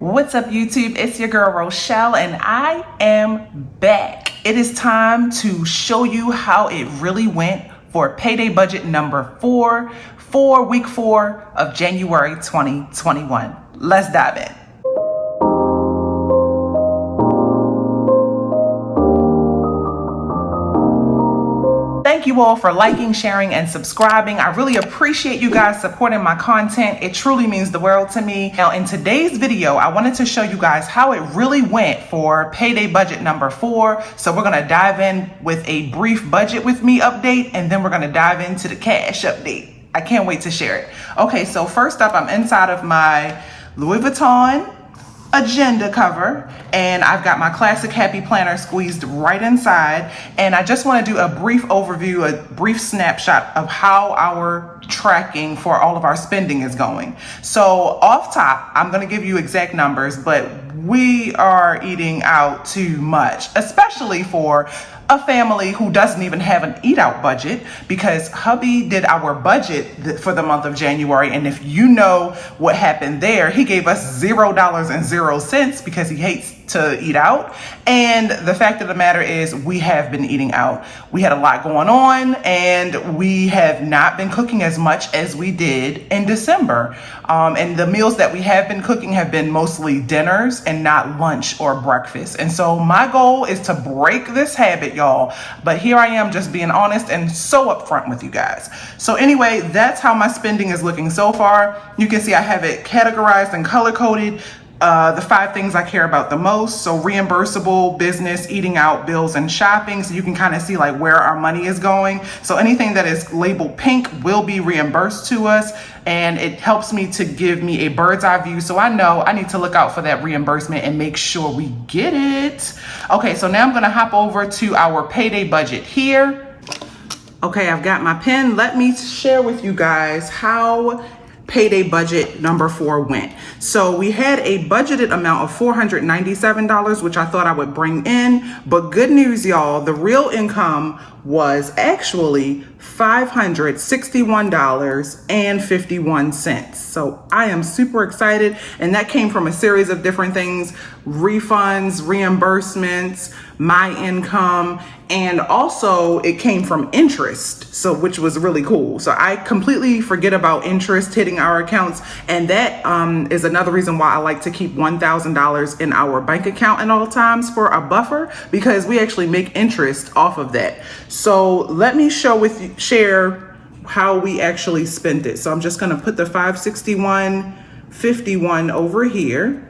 What's up, YouTube? It's your girl Rochelle, and I am back. It is time to show you how it really went for payday budget number 4 for week 4 of January 2021. Let's dive in. Thank you all for liking, sharing, and subscribing. I really appreciate you guys supporting my content. It truly means the world to me. Now, in today's video, I wanted to show you guys how it really went for payday budget number 4. So we're going to dive in with a brief budget with me update, and then we're going to dive into the cash update. I can't wait to share it. Okay, so first up, I'm inside of my Louis Vuitton agenda cover, and I've got my classic happy planner squeezed right inside, and I just want to do a brief overview, a brief snapshot of how our tracking for all of our spending is going. So off top, I'm going to give you exact numbers, but we are eating out too much, especially for a family who doesn't even have an eat out budget, because hubby did our budget for the month of January. And if you know what happened there, he gave us $0.00 because he hates to eat out. And the fact of the matter is we have been eating out. We had a lot going on, and we have not been cooking as much as we did in December. And the meals that we have been cooking have been mostly dinners and not lunch or breakfast. And so my goal is to break this habit, y'all. But here I am just being honest and so upfront with you guys. So anyway, that's how my spending is looking so far. You can see I have it categorized and color coded. The 5 things I care about the most. So reimbursable, business, eating out, bills, and shopping. So you can kind of see like where our money is going. So anything that is labeled pink will be reimbursed to us. And it helps me to give me a bird's eye view. So I know I need to look out for that reimbursement and make sure we get it. Okay, so now I'm going to hop over to our payday budget here. Okay, I've got my pen. Let me share with you guys how payday budget number 4 went. So we had a budgeted amount of $497, which I thought I would bring in, but good news, y'all, the real income was actually $561.51. So I am super excited, and that came from a series of different things: refunds, reimbursements, my income, and also it came from interest, so which was really cool. So I completely forget about interest hitting our accounts, and that is another reason why I like to keep $1,000 in our bank account at all times for a buffer, because we actually make interest off of that. So let me share how we actually spent it. So I'm just going to put the $561.51 over here.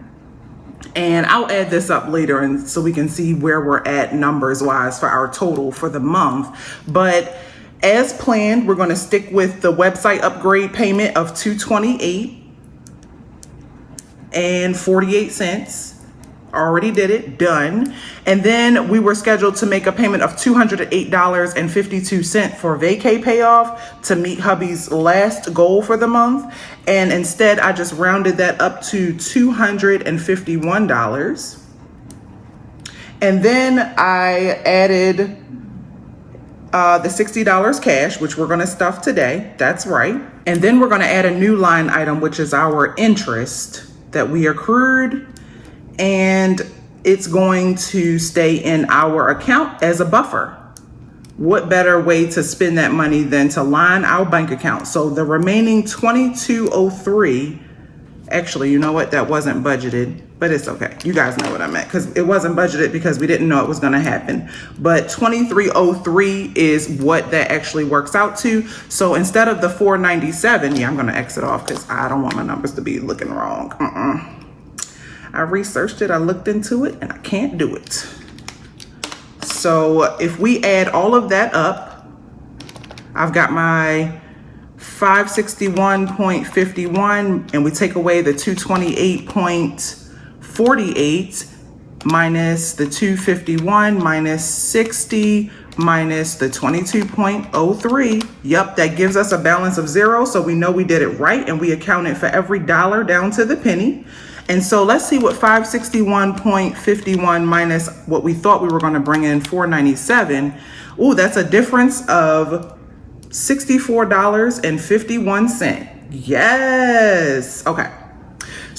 And I'll add this up later, and so we can see where we're at numbers wise for our total for the month. But as planned, we're going to stick with the website upgrade payment of $228.48. Already did it, done. And then we were scheduled to make a payment of $208.52 for vacay payoff to meet hubby's last goal for the month. And instead, I just rounded that up to $251. And then I added the $60 cash, which we're going to stuff today. That's right. And then we're going to add a new line item, which is our interest that we accrued. And it's going to stay in our account as a buffer. What better way to spend that money than to line our bank account? So the remaining $22.03, actually, you know what? That wasn't budgeted, but it's okay. You guys know what I meant, because it wasn't budgeted because we didn't know it was going to happen. But $23.03 is what that actually works out to. So instead of the $497, yeah, I'm going to exit off because I don't want my numbers to be looking wrong. I researched it, I looked into it, and I can't do it. So if we add all of that up, I've got my $561.51, and we take away the $228.48 minus the $251 minus 60 minus the 22.03. Yep, that gives us a balance of 0. So we know we did it right, and we accounted for every dollar down to the penny. And so let's see what 561.51 minus what we thought we were going to bring in, 497. Ooh, that's a difference of $64.51. Yes. Okay.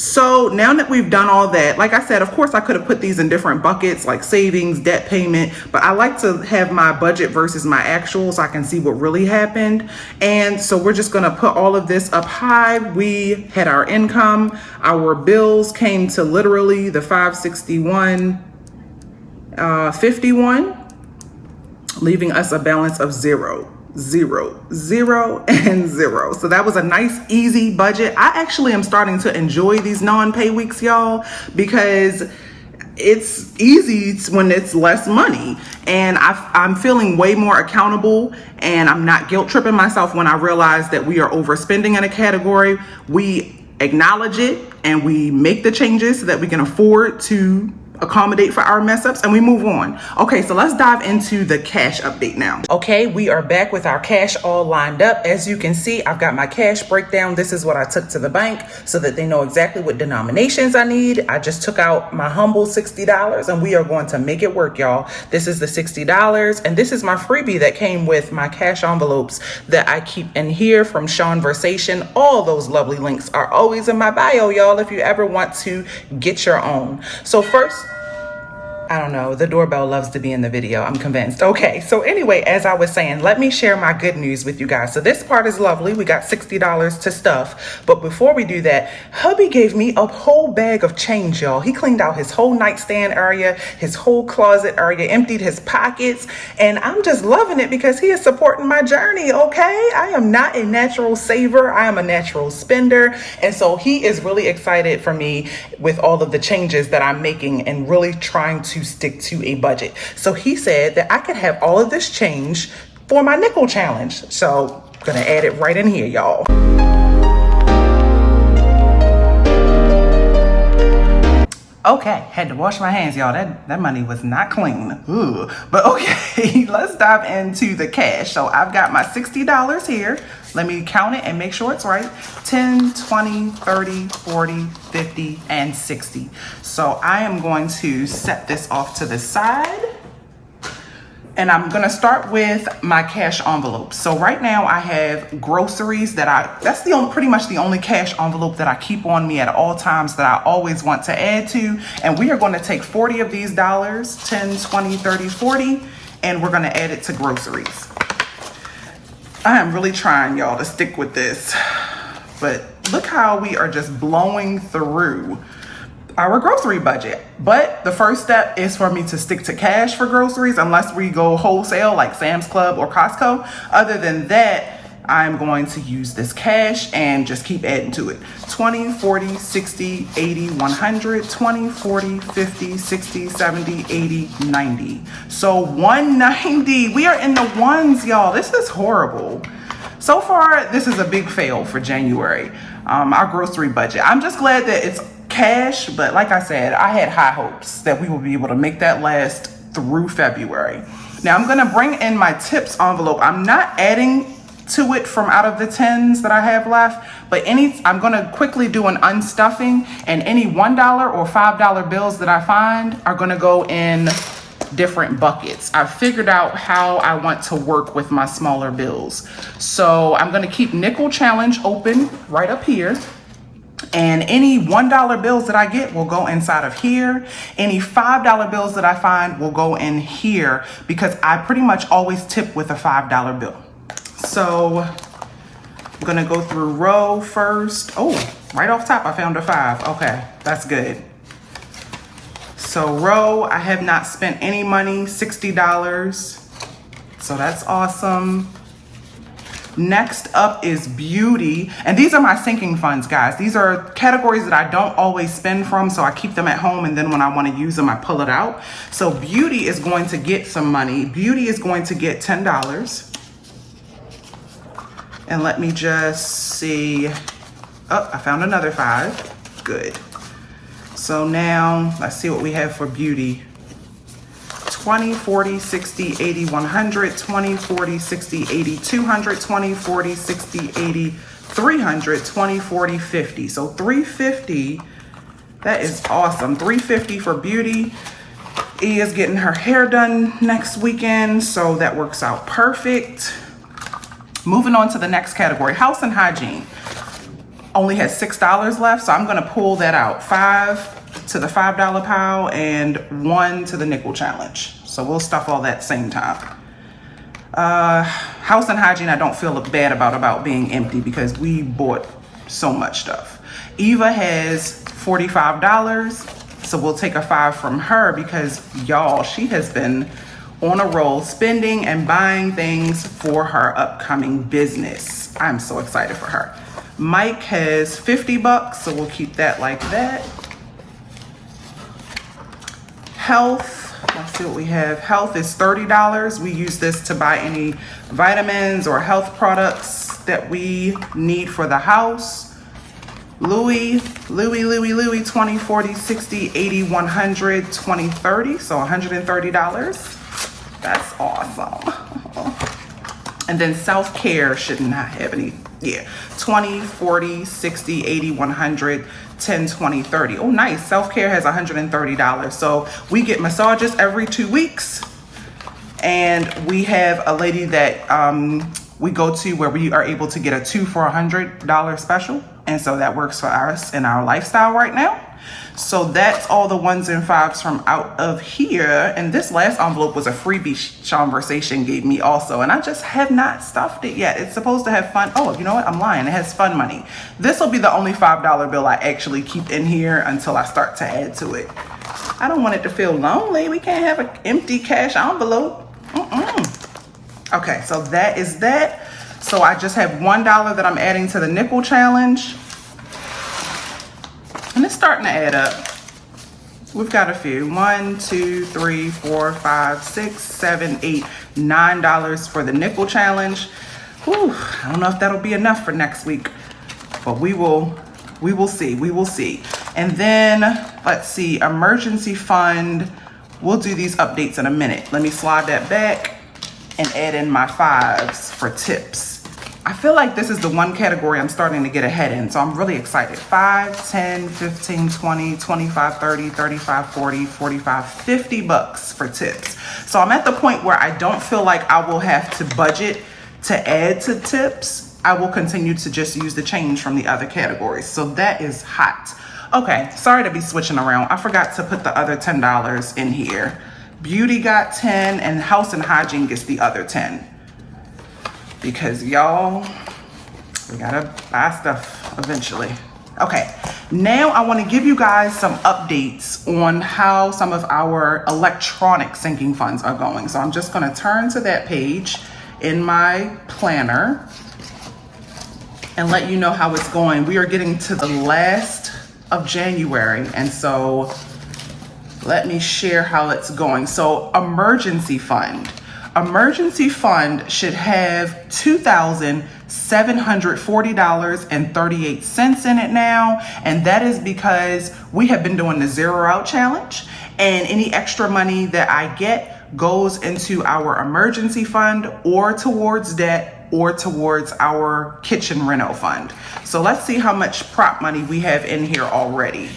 So now that we've done all that, like I said, of course I could have put these in different buckets like savings, debt payment, but I like to have my budget versus my actual so I can see what really happened. And so we're just gonna put all of this up high. We had our income, our bills came to literally the 561.51, leaving us a balance of 0, 0, 0, and 0. So that was a nice, easy budget. I actually am starting to enjoy these non-pay weeks, y'all, because it's easy when it's less money. And I'm feeling way more accountable, and I'm not guilt tripping myself when I realize that we are overspending in a category. We acknowledge it and we make the changes so that we can afford to accommodate for our mess ups, and we move on. Okay, so let's dive into the cash update now. Okay, we are back with our cash all lined up. As you can see, I've got my cash breakdown. This is what I took to the bank so that they know exactly what denominations I need. I just took out my humble $60 and we are going to make it work, y'all. This is the $60 and this is my freebie that came with my cash envelopes that I keep in here from Seanversation. All those lovely links are always in my bio, y'all, if you ever want to get your own. So first, I don't know, the doorbell loves to be in the video, I'm convinced. Okay, so anyway, as I was saying, let me share my good news with you guys. So this part is lovely. We got $60 to stuff. But before we do that, hubby gave me a whole bag of change, y'all. He cleaned out his whole nightstand area, his whole closet area, emptied his pockets, and I'm just loving it because he is supporting my journey, okay? I am not a natural saver. I am a natural spender. And so he is really excited for me with all of the changes that I'm making and really trying to stick to a budget. So he said that I could have all of this change for my nickel challenge. So I'm gonna add it right in here, y'all. Okay, had to wash my hands, y'all. That money was not clean. Ooh. But okay, let's dive into the cash. So I've got my $60 here. Let me count it and make sure it's right. 10, 20, 30, 40, 50, and 60. So I am going to set this off to the side. And I'm gonna start with my cash envelope. So right now I have groceries that's pretty much the only cash envelope that I keep on me at all times that I always want to add to. And we are gonna take 40 of these dollars, 10, 20, 30, 40, and we're gonna add it to groceries. I am really trying, y'all, to stick with this, but look how we are just blowing through our grocery budget. But the first step is for me to stick to cash for groceries unless we go wholesale like Sam's Club or Costco. Other than that, I'm going to use this cash and just keep adding to it. 20, 40, 60, 80, 100, 20, 40, 50, 60, 70, 80, 90. So 190, we are in the ones, y'all. This is horrible. So far, this is a big fail for January, our grocery budget. I'm just glad that it's cash, but like I said, I had high hopes that we will be able to make that last through February. Now I'm gonna bring in my tips envelope. I'm not adding to it from out of the 10s that I have left, but I'm gonna quickly do an unstuffing, and any $1 or $5 bills that I find are gonna go in different buckets. I've figured out how I want to work with my smaller bills. So I'm gonna keep nickel challenge open right up here. And any $1 bills that I get will go inside of here. Any $5 bills that I find will go in here because I pretty much always tip with a $5 bill. So I'm gonna go through row first. Oh, right off top, I found a 5. Okay, that's good. So row, I have not spent any money, $60. So that's awesome. Next up is beauty. And these are my sinking funds, guys. These are categories that I don't always spend from, so I keep them at home, and then when I want to use them, I pull it out. So beauty is going to get some money. Beauty is going to get $10. And let me just see. Oh, I found another 5. Good. So now let's see what we have for beauty. 20, 40, 60, 80, 100, 20, 40, 60, 80, 200, 20, 40, 60, 80, 300, 20, 40, 50. So 350, that is awesome. 350 for beauty. E is getting her hair done next weekend, so that works out perfect. Moving on to the next category, house and hygiene. only has $6 left. So I'm gonna pull that out. 5 to the $5 pile and 1 to the nickel challenge. So we'll stuff all that same time. House and hygiene, I don't feel bad about being empty because we bought so much stuff. Eva has $45. So we'll take a 5 from her because y'all, she has been on a roll spending and buying things for her upcoming business. I'm so excited for her. Mike has $50, so we'll keep that like that. Health, let's see what we have. Health is $30. We use this to buy any vitamins or health products that we need for the house. Louis, 20, 40, 60, 80, 100, 20, 30. So $130. That's awesome. And then self-care should not have any. Yeah, 20, 40, 60, 80, 100, 10, 20, 30. Oh, nice. Self-care has $130. So we get massages every 2 weeks. And we have a lady that we go to where we are able to get a 2 for $100 special. And so that works for us in our lifestyle right now. So that's all the 1s and 5s from out of here. And this last envelope was a freebie Conversation gave me also. And I just have not stuffed it yet. It's supposed to have fun. Oh, you know what? I'm lying. It has fun money. This will be the only $5 bill I actually keep in here until I start to add to it. I don't want it to feel lonely. We can't have an empty cash envelope. Okay, so that is that. So I just have $1 that I'm adding to the nickel challenge. And it's starting to add up. We've got a few. 1, 2, 3, 4, 5, 6, 7, 8, $9 for the nickel challenge. Whew, I don't know if that'll be enough for next week, but we will see. We will see. And then let's see, emergency fund. We'll do these updates in a minute. Let me slide that back and add in my 5s for tips. I feel like this is the one category I'm starting to get ahead in, so I'm really excited. 5, 10, 15, 20, 25, 30, 35, 40, 45, $50 for tips. So I'm at the point where I don't feel like I will have to budget to add to tips. I will continue to just use the change from the other categories. So that is hot. Okay, sorry to be switching around. I forgot to put the other $10 in here. Beauty got 10 and house and hygiene gets the other 10. Because y'all, we gotta buy stuff eventually. Okay, now I wanna give you guys some updates on how some of our electronic sinking funds are going. So I'm just gonna turn to that page in my planner and let you know how it's going. We are getting to the last of January, and so let me share how it's going. So emergency fund should have $2,740.38 in it now. And that is because we have been doing the 0 out challenge, and any extra money that I get goes into our emergency fund or towards debt or towards our kitchen reno fund. So let's see how much prop money we have in here already.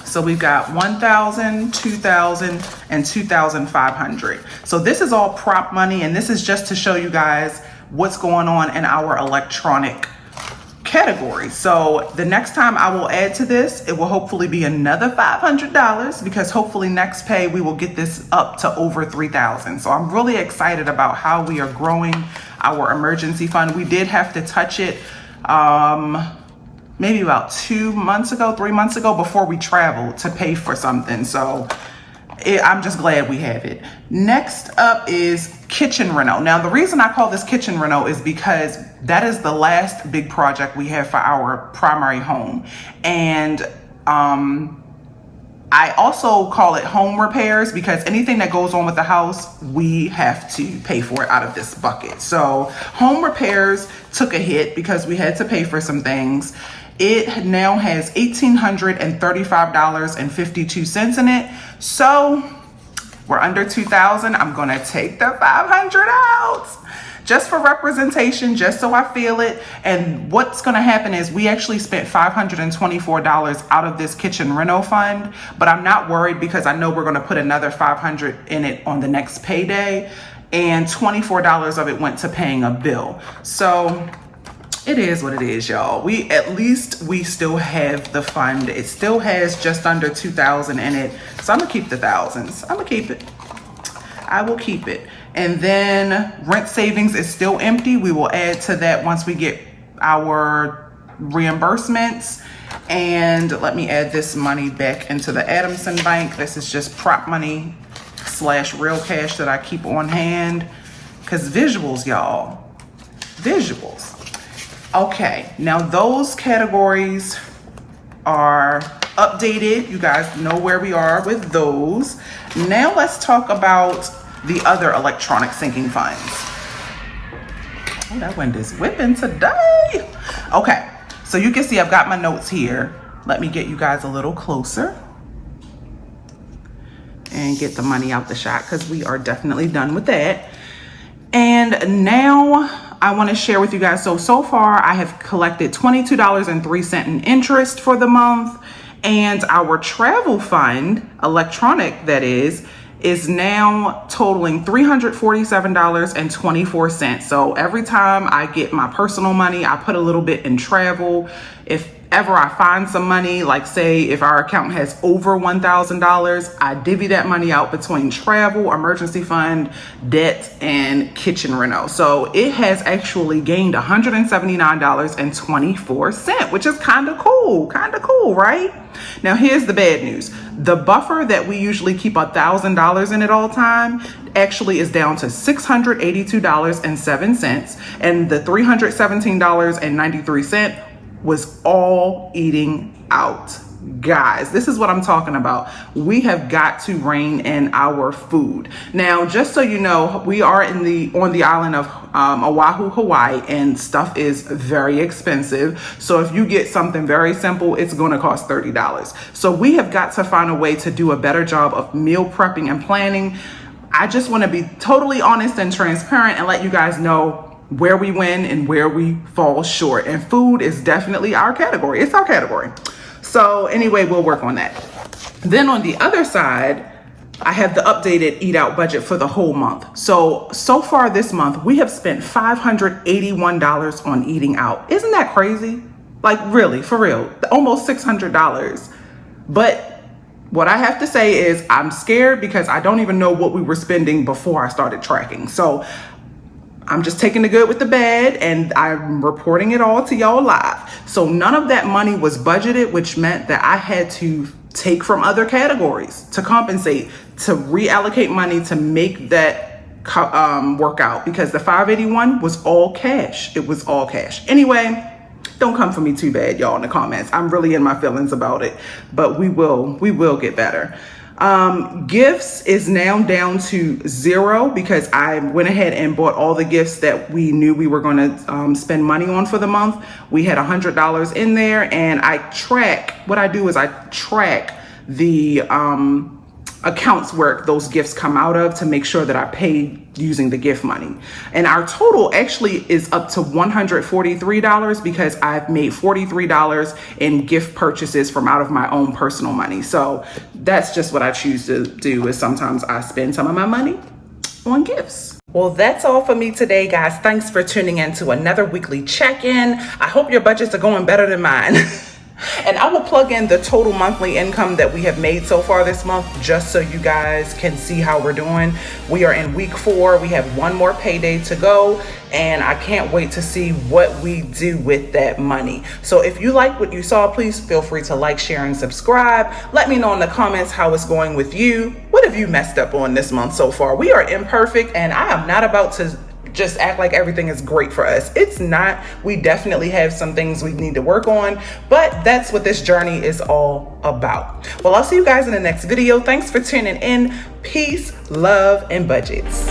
So we've got 1,000, 2,000, and 2,500. So this is all prop money, and this is just to show you guys what's going on in our electronic category. So the next time I will add to this, it will hopefully be another $500, because hopefully next pay we will get this up to over 3,000. So I'm really excited about how we are growing our emergency fund. We did have to touch it maybe about 3 months ago before we traveled to pay for something. So I'm just glad we have it. Next up is kitchen reno. Now, the reason I call this kitchen reno is because that is the last big project we have for our primary home. And I also call it home repairs, because anything that goes on with the house, we have to pay for it out of this bucket. So home repairs took a hit because we had to pay for some things. It now has $1,835.52 in it. So we're under 2,000. I'm gonna take the 500 out just for representation, just so I feel it. And what's gonna happen is we actually spent $524 out of this kitchen reno fund, but I'm not worried because I know we're gonna put another 500 in it on the next payday, and $24 of it went to paying a bill. So it is what it is, y'all. We still have the fund. It still has just under 2,000 in it. So I'm gonna keep the thousands. I'm gonna keep it. I will keep it. And then rent savings is still empty. We will add to that once we get our reimbursements. And let me add this money back into the Adamson Bank. This is just prop money / real cash that I keep on hand. Cause visuals, y'all, visuals. Okay, now those categories are updated. You guys know where we are with those. Now let's talk about the other electronic sinking funds. Oh, that wind is whipping today. Okay, so you can see I've got my notes here. Let me get you guys a little closer and get the money out the shot because we are definitely done with that. And now I want to share with you guys. So far I have collected $22.03 in interest for the month, and our travel fund, electronic that is now totaling $347.24. So every time I get my personal money, I put a little bit in travel. If ever I find some money, like say if our account has over $1,000, I divvy that money out between travel, emergency fund, debt, and kitchen reno. So it has actually gained $179.24, which is kind of cool, right? Now here's the bad news. The buffer that we usually keep $1,000 in at all time actually is down to $682.07, and the $317.93 was all eating out. Guys, this is what I'm talking about. We have got to rein in our food. Now, just so you know, we are on the island of Oahu, Hawaii, and stuff is very expensive. So if you get something very simple, it's going to cost $30. So we have got to find a way to do a better job of meal prepping and planning. I just want to be totally honest and transparent and let you guys know where we win and where we fall short. And food is definitely our category. It's our category. So anyway, we'll work on that. Then on the other side, I have the updated eat out budget for the whole month. So far this month, we have spent $581 on eating out. Isn't that crazy? Like really, for real, almost $600. But what I have to say is I'm scared because I don't even know what we were spending before I started tracking. So I'm just taking the good with the bad and I'm reporting it all to y'all live. So none of that money was budgeted, which meant that I had to take from other categories to compensate, to reallocate money to make that work out, because the 581 was all cash. It was all cash. Anyway, don't come for me too bad, y'all, in the comments. I'm really in my feelings about it, but we will get better. Gifts is now down to 0 because I went ahead and bought all the gifts that we knew we were going to spend money on for the month. We had $100 in there, and I track the accounts where those gifts come out of to make sure that I pay using the gift money. And our total actually is up to $143 because I've made $43 in gift purchases from out of my own personal money. So that's just what I choose to do, is sometimes I spend some of my money on gifts. Well, that's all for me today, guys. Thanks for tuning in to another weekly check-in. I hope your budgets are going better than mine. And I will plug in the total monthly income that we have made so far this month, just so you guys can see how we're doing. We are in week 4. We have one more payday to go, and I can't wait to see what we do with that money. So if you like what you saw, please feel free to like, share, and subscribe. Let me know in the comments how it's going with you. What have you messed up on this month so far? We are imperfect, and I am not about to just act like everything is great for us. It's not. We definitely have some things we need to work on, but that's what this journey is all about. Well, I'll see you guys in the next video. Thanks for tuning in. Peace, love, and budgets.